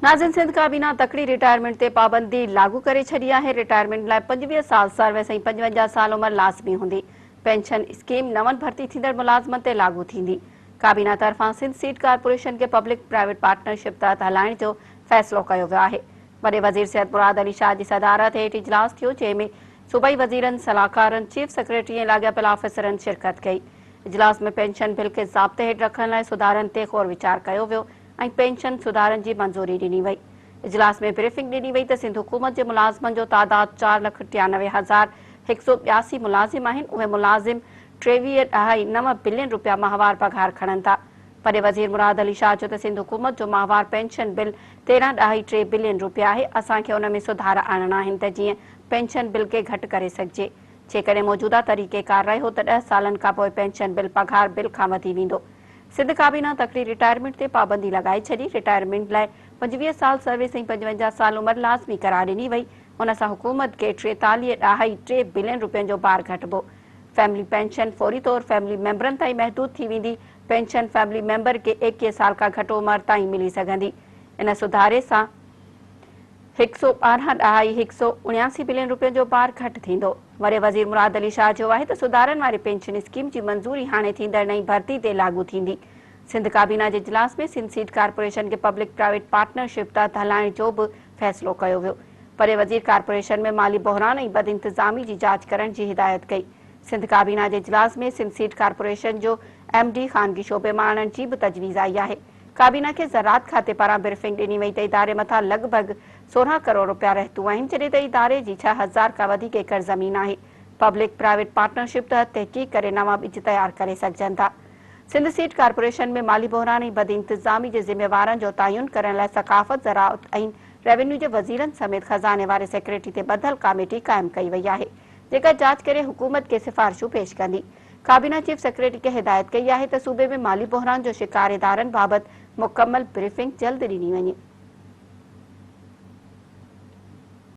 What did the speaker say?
नाज़िन सिंध क़ाबीना तकड़ी रिटायरमेंट ते पाबंदी लागू करे छड़ी है। रिटायरमेंट लाइ 25 साल सर्विस ऐं 55 साल उम्र लाज़मी हूंदी। पेंशन स्कीम नवन भर्ती थींदड़ मुलाज़मन ते लागू थींदी। काबीना तरफां सिंध सीट कारपोरेशन के पब्लिक प्राइवेट पार्टनरशिप तहत हलाइण जो फ़ैसिलो कयो वियो आहे। वॾे वज़ीर सैयद मुराद अली शाह जी सदारत हेठि इजलास थियो, जंहिंमें सूबाई वज़ीरनि, सलाहकारनि, चीफ सेक्रेटरी ऐं लाॻापियल ऑफिसरनि शिरकत कई। इजलास में पेंशन बिल खे ज़ाब्ते हेठि रखण लाइ सुधारनि ते ग़ौर वीचार कयो वियो ऐं पेंशन सुधारनि जी मंज़ूरी ॾिनी वई। इजलास में ब्रीफिंग ॾिनी वई त सिंध हुकूमत जे मुलाज़मनि जो तादाद 4,93,182 मुलाज़िम आहिनि। उहे मुलाज़िम 23.9 बिलियन रुपया माहवार पघार खणनि था। वॾे वज़ीर मुराद अली शाह चयो त सिंध हुकूमत जो माहवार पेंशन बिल 13.3 बिलियन रुपया आहे। असांखे उन में सुधार आणणा आहिनि त जीअं पेंशन बिल खे घटि करे सघिजे। जेकॾहिं मौजूदा तरीक़ेकार रहियो त 10 सालनि खां पोइ पेंशन बिल पघार बिल खां वधी वेंदो। सिंध काबीना तकड़ी रिटायरमेंट ते पाबंदी लॻाए छॾी। रिटायरमेंट लाइ 25 साल सर्विस ऐं 55 साल उम्र लाज़मी करार ॾिनी वई। उन सां हुकूमत खे 43.3 बिलियन रुपयनि जो भार घटिबो। फैमिली पेंशन फौरी तौर फैमिली मेंबरनि ताईं महदूद थी वेंदी। पेंशन फैमिली मेंबर खे 21 साल खां घटि उम्र ताईं मिली सघंदी। इन सुधारे सां 112.179 बिलियन रुपयनि जो भार घटि थींदो। वॾे वज़ीर मुराद अली शाह चयो आहे त सुधारनि वारी पेंशन स्कीम जी मंज़ूरी हाणे थींदड़ नई भर्ती ते लागू थींदी। सिंध काबीना जे इजलास में सिंध सीट कारपोरेशन के पब्लिक प्राइवेट पार्टनरशिप तहत हलाइण जो बि फ़ैसिलो कयो वियो। वॾे वज़ीर कारपोरेशन में माली बहिरान ऐं बद इंतज़ामी जी जांच करण जी हिदायत कई। सिंध काबीना जे इजलास में सिंध सीट कारपोरेशन जो MD ख़ानगी शोबे मां आणण जी बि तजवीज़ आई आहे। काबीना के ज़राअत खाते पारां ब्रीफिंग ॾिनी वई त इदारे मथां लॻभॻि 16 करोड़ रुपया रहतूं आहिनि, जॾहिं त इदारे जी 6000 खां वधीक एकड़ ज़मीन आहे। पब्लिक प्राइवेट पार्टनरशिप तहत तहक़ीक़ करे नवां ॿिज तयार करे सघजनि था। सिंध सीट कारपोरेशन में माली बहिरान ऐं बद इंतज़ामी जे ज़िम्मेवारनि जो तयन करण लाइ सक़ाफ़त, ज़राअत ऐं रेवेन्यू जे वज़ीरनि समेत खज़ाने वारे सेक्रेटरी ते ॿधल कमेटी क़ाइमु कई वई आहे, जेका जांच करे हुकूमत खे सिफ़ारिशूं पेश कंदी। काबीना चीफ सेक्रेटरी खे हिदायत कई आहे त सूबे में माली बहिरान जो शिकार इदारनि बाबति मुकमल ब्रीफिंग जल्द ॾिनी वञे।